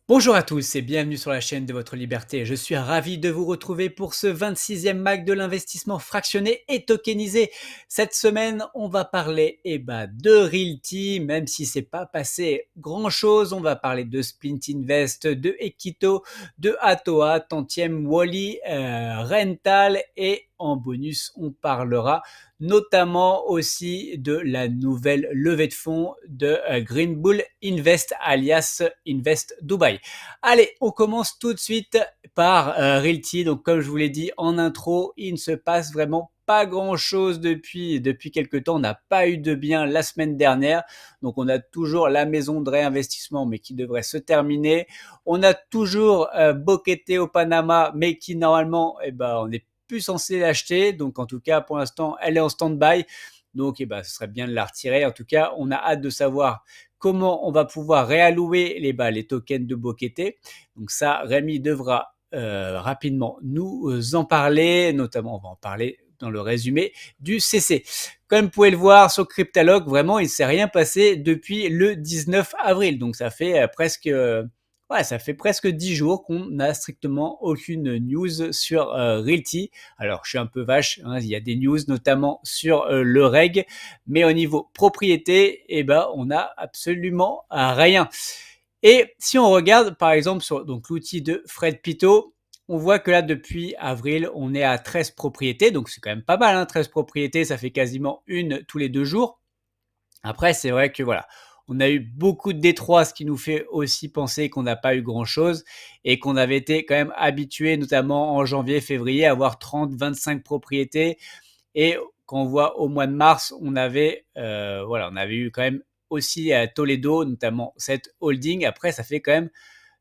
Bonjour à tous et bienvenue sur la chaîne de votre liberté. Je suis ravi de vous retrouver pour ce 26e MAC de l'investissement fractionné et tokenisé. Cette semaine, on va parler de Realty, même si c'est pas passé grand chose. On va parler de Splint Invest, de Equito, de Atoa, Tantième, Wally, Rental et en bonus, on parlera notamment aussi de la nouvelle levée de fonds de Green Bull Invest alias Invest Dubai. Allez, on commence tout de suite par Realty. Donc, comme je vous l'ai dit en intro, il ne se passe vraiment pas grand chose depuis quelques temps. On n'a pas eu de bien la semaine dernière. Donc, on a toujours la maison de réinvestissement, mais qui devrait se terminer. On a toujours Boquete au Panama, mais qui normalement, on est plus censé l'acheter. Donc, en tout cas, pour l'instant, elle est en stand-by. Donc, ce serait bien de la retirer. En tout cas, on a hâte de savoir comment on va pouvoir réallouer les tokens de Boquete. Donc ça, Rémi devra rapidement nous en parler, notamment on va en parler dans le résumé du CC. Comme vous pouvez le voir sur Cryptalogue, vraiment, il ne s'est rien passé depuis le 19 avril. Donc ça fait ça fait presque 10 jours qu'on n'a strictement aucune news sur Realty. Alors, je suis un peu vache, hein, il y a des news notamment sur le reg, mais au niveau propriété, on n'a absolument rien. Et si on regarde par exemple sur donc, l'outil de Fred Pito, on voit que là depuis avril, on est à 13 propriétés, donc c'est quand même pas mal, hein, 13 propriétés, ça fait quasiment une tous les 2 jours. Après, c'est vrai que voilà, on a eu beaucoup de D3, ce qui nous fait aussi penser qu'on n'a pas eu grand-chose et qu'on avait été quand même habitué, notamment en janvier, février, à avoir 30, 25 propriétés. Et quand on voit au mois de mars, on avait eu quand même aussi à Toledo, notamment cette holding. Après, ça fait quand même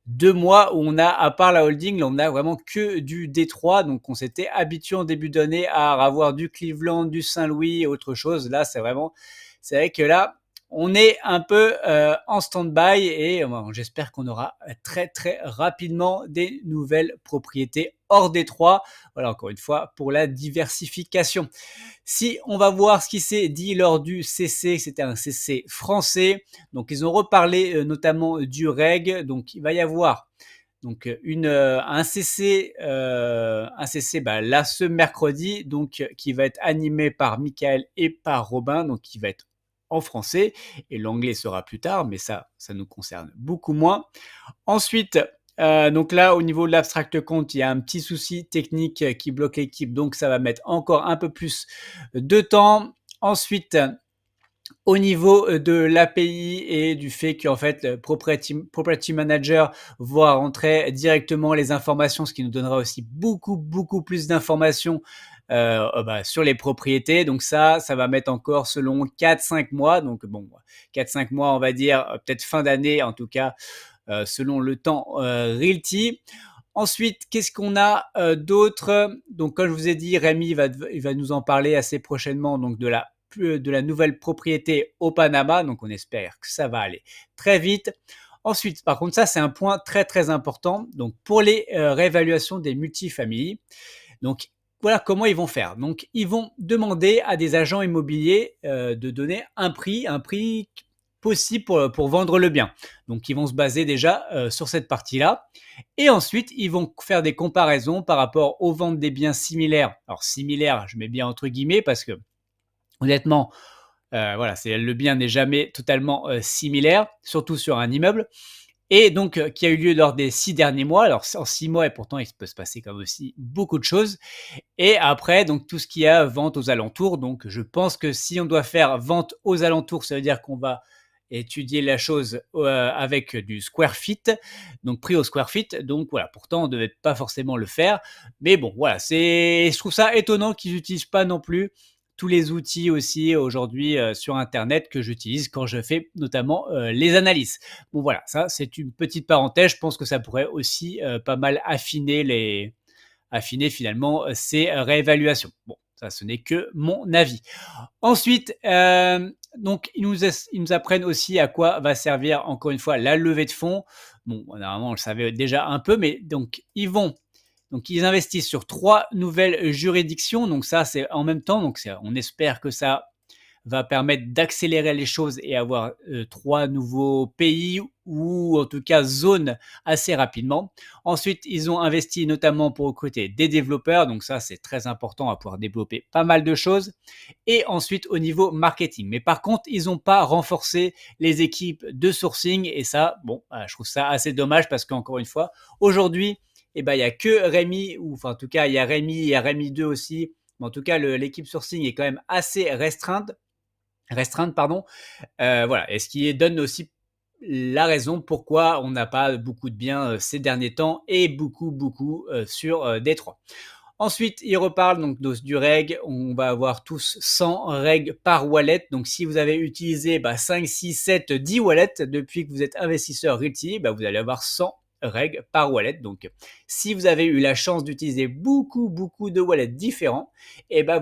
2 mois où on a, à part la holding, là, on a vraiment que du D3. Donc, on s'était habitué en début d'année à avoir du Cleveland, du Saint-Louis et autre chose. Là, c'est vrai que là, on est un peu en stand-by et j'espère qu'on aura très très rapidement des nouvelles propriétés hors Détroit. Voilà, encore une fois, pour la diversification. Si on va voir ce qui s'est dit lors du CC, c'était un CC français. Donc, ils ont reparlé notamment du reg. Donc, il va y avoir donc un CC là ce mercredi, donc qui va être animé par Michael et par Robin, donc qui va être en français et l'anglais sera plus tard, mais ça nous concerne beaucoup moins. Ensuite, donc là, au niveau de l'abstract compte, il y a un petit souci technique qui bloque l'équipe, donc ça va mettre encore un peu plus de temps. Ensuite, au niveau de l'API et du fait qu'en fait, le property manager va rentrer directement les informations, ce qui nous donnera aussi beaucoup, beaucoup plus d'informations sur les propriétés. Donc ça va mettre encore selon 4-5 mois. Donc bon, 4-5 mois, on va dire, peut-être fin d'année en tout cas, selon le temps Realty. Ensuite, qu'est-ce qu'on a d'autre? Donc, comme je vous ai dit, Rémi il va nous en parler assez prochainement, donc de la nouvelle propriété au Panama. Donc, on espère que ça va aller très vite. Ensuite, par contre, ça, c'est un point très, très important. Donc, pour les réévaluations des multifamilies, donc, voilà comment ils vont faire. Donc, ils vont demander à des agents immobiliers de donner un prix possible pour vendre le bien. Donc, ils vont se baser déjà sur cette partie-là. Et ensuite, ils vont faire des comparaisons par rapport aux ventes des biens similaires. Alors, similaires, je mets bien entre guillemets parce que, honnêtement, le bien n'est jamais totalement similaire, surtout sur un immeuble. Et donc, qui a eu lieu lors des 6 derniers mois. Alors, en 6 mois, et pourtant, il peut se passer comme aussi beaucoup de choses. Et après, donc, tout ce qui a vente aux alentours. Donc, je pense que si on doit faire vente aux alentours, ça veut dire qu'on va étudier la chose avec du square feet, donc prix au square feet. Donc voilà, pourtant on ne devait pas forcément le faire, mais bon voilà, je trouve ça étonnant qu'ils n'utilisent pas non plus tous les outils aussi aujourd'hui sur internet que j'utilise quand je fais notamment les analyses. Bon voilà, ça c'est une petite parenthèse, je pense que ça pourrait aussi pas mal affiner finalement ces réévaluations. Bon, ça ce n'est que mon avis. Ensuite, donc ils nous apprennent aussi à quoi va servir encore une fois la levée de fonds. Bon, normalement on le savait déjà un peu, mais donc ils investissent sur 3 nouvelles juridictions. Donc ça c'est en même temps, donc on espère que ça va permettre d'accélérer les choses et avoir 3 nouveaux pays ou en tout cas zones assez rapidement. Ensuite, ils ont investi notamment pour recruter des développeurs, donc ça c'est très important à pouvoir développer pas mal de choses. Et ensuite au niveau marketing. Mais par contre, ils n'ont pas renforcé les équipes de sourcing et ça, bon, je trouve ça assez dommage parce qu'encore une fois, aujourd'hui, eh ben, il y a que Rémi, ou enfin en tout cas il y a Rémi, il y a Rémi 2 aussi. Mais en tout cas, l'équipe sourcing est quand même assez restreinte pardon. Voilà, et ce qui donne aussi la raison pourquoi on n'a pas beaucoup de biens ces derniers temps et beaucoup sur Détroit. Ensuite, il reparle donc du reg. On va avoir tous 100 reg par wallet. Donc, si vous avez utilisé 5, 6, 7, 10 wallets depuis que vous êtes investisseur Realty, vous allez avoir 100 reg par wallet. Donc, si vous avez eu la chance d'utiliser beaucoup de wallets différents,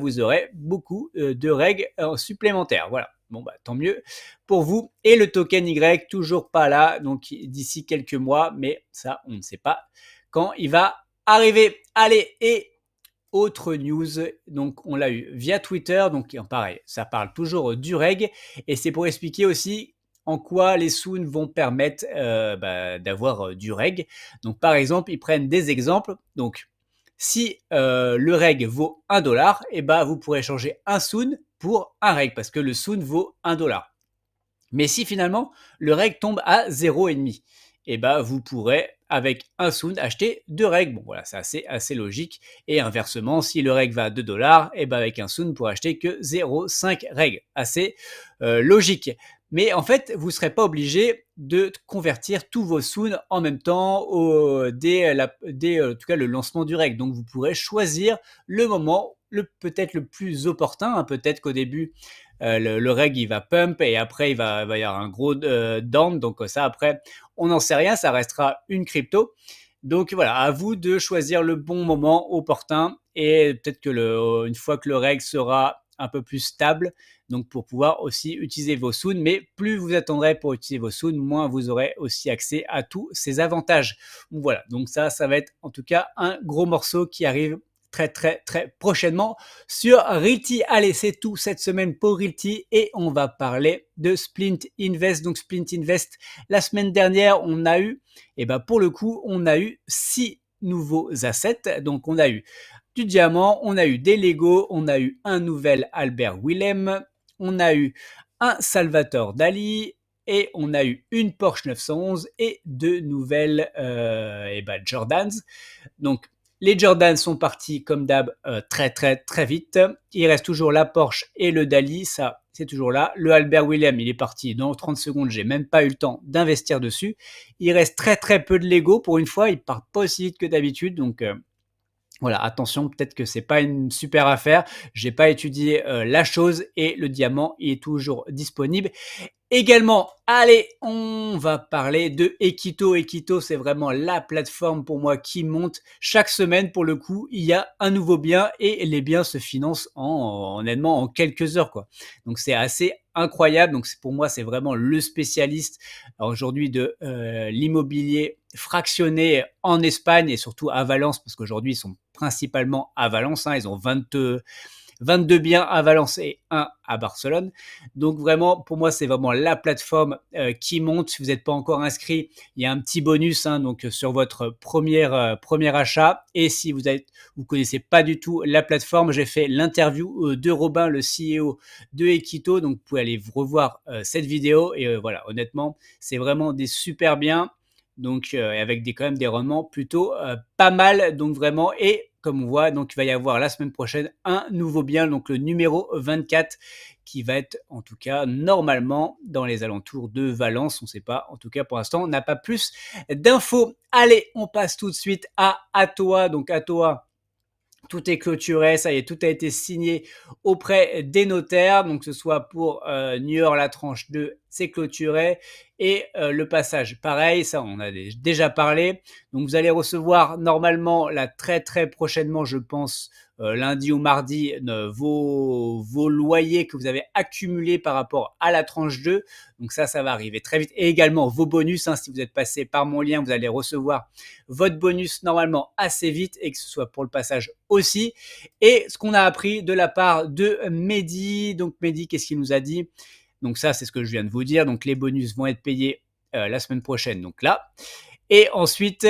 vous aurez beaucoup de reg supplémentaires. Voilà. Bon, tant mieux pour vous. Et le token Y, toujours pas là. Donc, d'ici quelques mois, mais ça, on ne sait pas quand il va arriver. Allez, et autre news, donc on l'a eu via Twitter, donc pareil, ça parle toujours du reg, et c'est pour expliquer aussi en quoi les Soon vont permettre d'avoir du reg. Donc par exemple, ils prennent des exemples, donc si le reg vaut 1$, vous pourrez changer un Soon pour un reg, parce que le Soon vaut 1$. Mais si finalement le reg tombe à 0,5, vous pourrez avec un Soon acheter 2 reg. Bon voilà, c'est assez logique. Et inversement, si le reg va à 2$, avec un Soon, vous pourrez acheter que 0,5 reg. Assez logique. Mais en fait, vous ne serez pas obligé de convertir tous vos Soon en même temps dès en tout cas, le lancement du reg. Donc vous pourrez choisir le moment peut-être le plus opportun. Hein. Peut-être qu'au début, le reg il va pump et après il va y avoir un gros down. Donc ça après, on n'en sait rien, ça restera une crypto. Donc voilà, à vous de choisir le bon moment opportun et peut-être que une fois que le reg sera un peu plus stable, donc pour pouvoir aussi utiliser vos Soon, mais plus vous attendrez pour utiliser vos Soon, moins vous aurez aussi accès à tous ces avantages. Donc voilà, donc ça va être en tout cas un gros morceau qui arrive très prochainement sur Realty. Allez, c'est tout cette semaine pour Realty et on va parler de Splint Invest. Donc Splint Invest, la semaine dernière, on a eu, pour le coup, on a eu 6 nouveaux assets. Donc on a eu du diamant, on a eu des Lego, on a eu un nouvel Albert Willem, on a eu un Salvatore Dali, et on a eu une Porsche 911 et 2 nouvelles Jordans. Donc les Jordans sont partis comme d'hab très vite. Il reste toujours la Porsche et le Dali, ça c'est toujours là. Le Albert William, il est parti dans 30 secondes, j'ai même pas eu le temps d'investir dessus. Il reste très peu de Lego pour une fois, il part pas aussi vite que d'habitude, donc voilà, attention, peut-être que c'est pas une super affaire. J'ai pas étudié la chose et le diamant il est toujours disponible. Également, allez, on va parler de Equito. Equito, c'est vraiment la plateforme pour moi qui monte chaque semaine. Pour le coup, il y a un nouveau bien et les biens se financent honnêtement en quelques heures, quoi. Donc c'est assez incroyable. Donc pour moi, c'est vraiment le spécialiste aujourd'hui de l'immobilier fractionné en Espagne et surtout à Valence, parce qu'aujourd'hui ils sont principalement à Valence. Hein, ils ont 22 biens à Valence et 1 à Barcelone. Donc vraiment, pour moi, c'est vraiment la plateforme qui monte. Si vous n'êtes pas encore inscrit, il y a un petit bonus donc sur votre premier achat. Et si vous connaissez pas du tout la plateforme, j'ai fait l'interview de Robin, le CEO de Equito. Donc vous pouvez aller revoir cette vidéo. Et voilà, honnêtement, c'est vraiment des super biens. Donc avec quand même des rendements plutôt pas mal. Donc vraiment, et comme on voit, donc il va y avoir la semaine prochaine un nouveau bien, donc le numéro 24, qui va être en tout cas normalement dans les alentours de Valence. On ne sait pas, en tout cas pour l'instant, on n'a pas plus d'infos. Allez, on passe tout de suite à Atoa. Donc Atoa, tout est clôturé, ça y est, tout a été signé auprès des notaires, donc que ce soit pour New York la tranche 2 c'est clôturé et le passage, pareil, ça on a déjà parlé. Donc vous allez recevoir normalement là très très prochainement, je pense, lundi ou mardi, vos loyers que vous avez accumulés par rapport à la tranche 2. Donc ça va arriver très vite. Et également vos bonus, hein, si vous êtes passé par mon lien, vous allez recevoir votre bonus normalement assez vite et que ce soit pour le passage aussi. Et ce qu'on a appris de la part de Mehdi, donc Mehdi, qu'est-ce qu'il nous a dit? Donc ça, c'est ce que je viens de vous dire. Donc les bonus vont être payés la semaine prochaine, donc là. Et ensuite,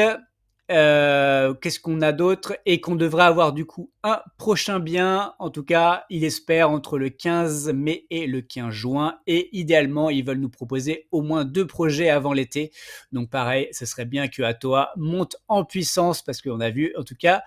qu'est-ce qu'on a d'autre? Et qu'on devrait avoir du coup un prochain bien, en tout cas, il espère entre le 15 mai et le 15 juin. Et idéalement, ils veulent nous proposer au moins 2 projets avant l'été. Donc pareil, ce serait bien que Atoa monte en puissance parce qu'on a vu en tout cas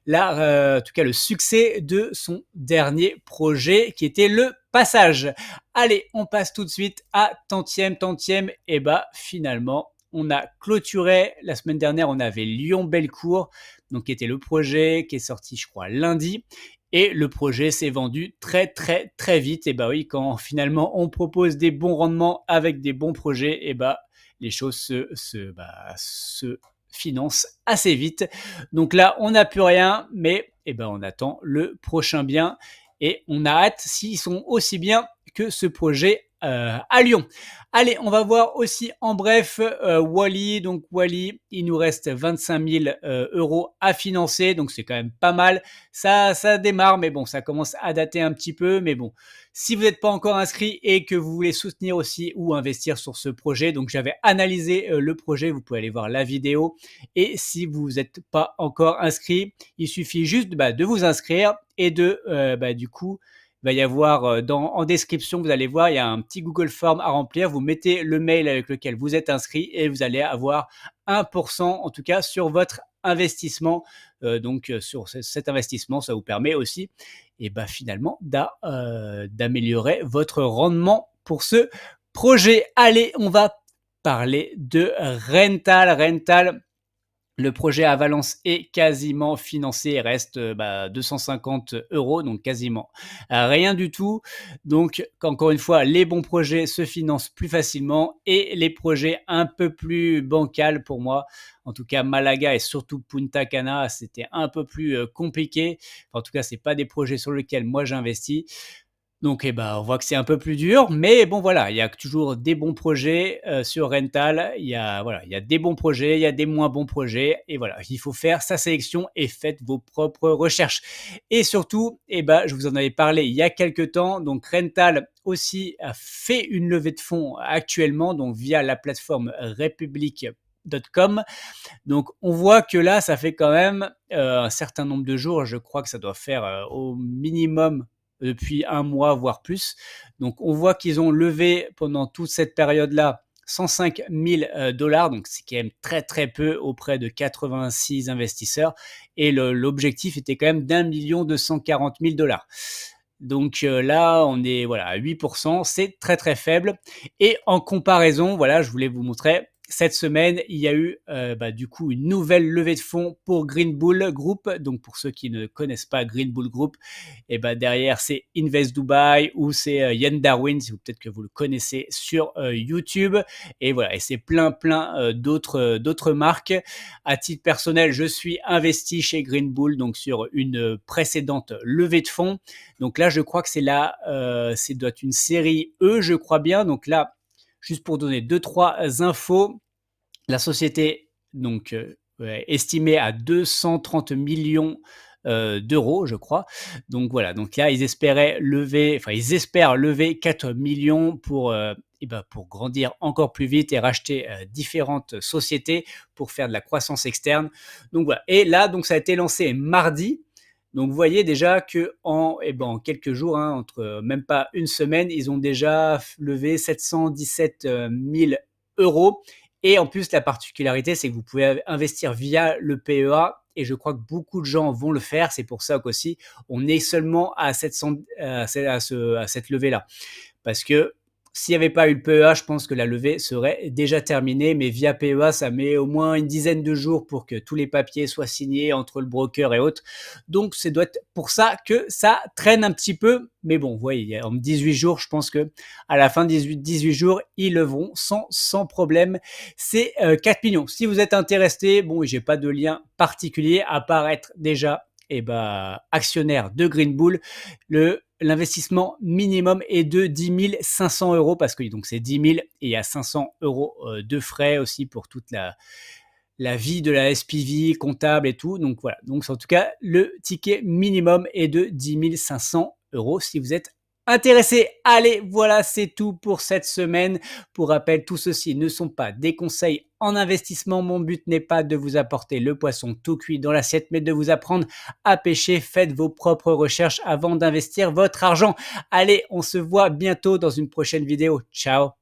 là, en tout cas le succès de son dernier projet qui était le passage. Allez, on passe tout de suite à tantième. Et bah finalement, on a clôturé la semaine dernière, on avait Lyon-Bellecour, donc qui était le projet qui est sorti, je crois, lundi. Et le projet s'est vendu très très très vite. Et bah oui, quand finalement on propose des bons rendements avec des bons projets, et bah les choses se financent assez vite. Donc là, on n'a plus rien, mais eh ben, on attend le prochain bien et on a hâte s'ils sont aussi bien que ce projet à Lyon. Allez, on va voir aussi en bref Wally. Donc Wally, il nous reste 25 000 euros à financer, donc c'est quand même pas mal. Ça démarre, mais bon, ça commence à dater un petit peu. Mais bon, si vous n'êtes pas encore inscrit et que vous voulez soutenir aussi ou investir sur ce projet, donc j'avais analysé le projet, vous pouvez aller voir la vidéo. Et si vous n'êtes pas encore inscrit, il suffit juste de vous inscrire et du coup, il va y avoir en description, vous allez voir, il y a un petit Google Form à remplir. Vous mettez le mail avec lequel vous êtes inscrit et vous allez avoir 1% en tout cas sur votre investissement. Donc sur cet investissement, ça vous permet aussi finalement d'améliorer votre rendement pour ce projet. Allez, on va parler de Rental. Rental, le projet à Valence est quasiment financé, il reste 250 euros, donc quasiment rien du tout. Donc, encore une fois, les bons projets se financent plus facilement et les projets un peu plus bancals pour moi, en tout cas Malaga et surtout Punta Cana, c'était un peu plus compliqué. Enfin, en tout cas, c'est pas des projets sur lesquels moi j'investis. Donc, on voit que c'est un peu plus dur, mais bon, voilà, il y a toujours des bons projets sur Rental. Il y a des bons projets, il y a des moins bons projets, et voilà, il faut faire sa sélection et faites vos propres recherches. Et surtout, je vous en avais parlé il y a quelques temps. Donc, Rental aussi a fait une levée de fonds actuellement, donc via la plateforme Republic.com. Donc, on voit que là, ça fait quand même un certain nombre de jours. Je crois que ça doit faire au minimum depuis un mois, voire plus. Donc, on voit qu'ils ont levé pendant toute cette période-là 105 000 dollars, donc c'est quand même très très peu auprès de 86 investisseurs. Et l'objectif était quand même d'1 240 000 dollars. Donc là, on est à 8%, c'est très très faible. Et en comparaison, voilà, je voulais vous montrer, cette semaine, il y a eu du coup une nouvelle levée de fonds pour Green Bull Group. Donc pour ceux qui ne connaissent pas Green Bull Group, derrière c'est Invest Dubai ou c'est Yann Darwin, si peut-être que vous le connaissez sur YouTube. Et voilà, et c'est plein d'autres marques. À titre personnel, je suis investi chez Green Bull, donc sur une précédente levée de fonds. Donc là, je crois que c'est doit être une série E, je crois bien. Donc là, juste pour donner 2-3 infos, la société donc estimée à 230 millions d'euros, je crois. Donc voilà, donc là, ils espèrent lever 4 millions pour grandir encore plus vite et racheter différentes sociétés pour faire de la croissance externe. Donc voilà, et là, donc ça a été lancé mardi. Donc vous voyez déjà que en quelques jours, hein, entre même pas une semaine, ils ont déjà levé 717 000 euros. Et en plus, la particularité, c'est que vous pouvez investir via le PEA. Et je crois que beaucoup de gens vont le faire. C'est pour ça qu'aussi, on est seulement à cette levée-là. Parce que S'il n'y avait pas eu le PEA, je pense que la levée serait déjà terminée, mais via PEA, ça met au moins une dizaine de jours pour que tous les papiers soient signés entre le broker et autres. Donc, ça doit être pour ça que ça traîne un petit peu. Mais bon, vous voyez, en 18 jours, je pense que à la fin de 18 jours, ils leveront sans problème ces 4 millions. Si vous êtes intéressé, bon, j'ai pas de lien particulier à part être déjà actionnaire de Green Bull. L'investissement minimum est de 10 500 euros parce que donc c'est 10 000 et il y a 500 euros de frais aussi pour toute la vie de la SPV, comptable et tout. Donc voilà, donc en tout cas, le ticket minimum est de 10 500 euros si vous êtes intéressé. Allez, voilà, c'est tout pour cette semaine. Pour rappel, tout ceci ne sont pas des conseils en investissement. Mon but n'est pas de vous apporter le poisson tout cuit dans l'assiette, mais de vous apprendre à pêcher. Faites vos propres recherches avant d'investir votre argent. Allez, on se voit bientôt dans une prochaine vidéo. Ciao!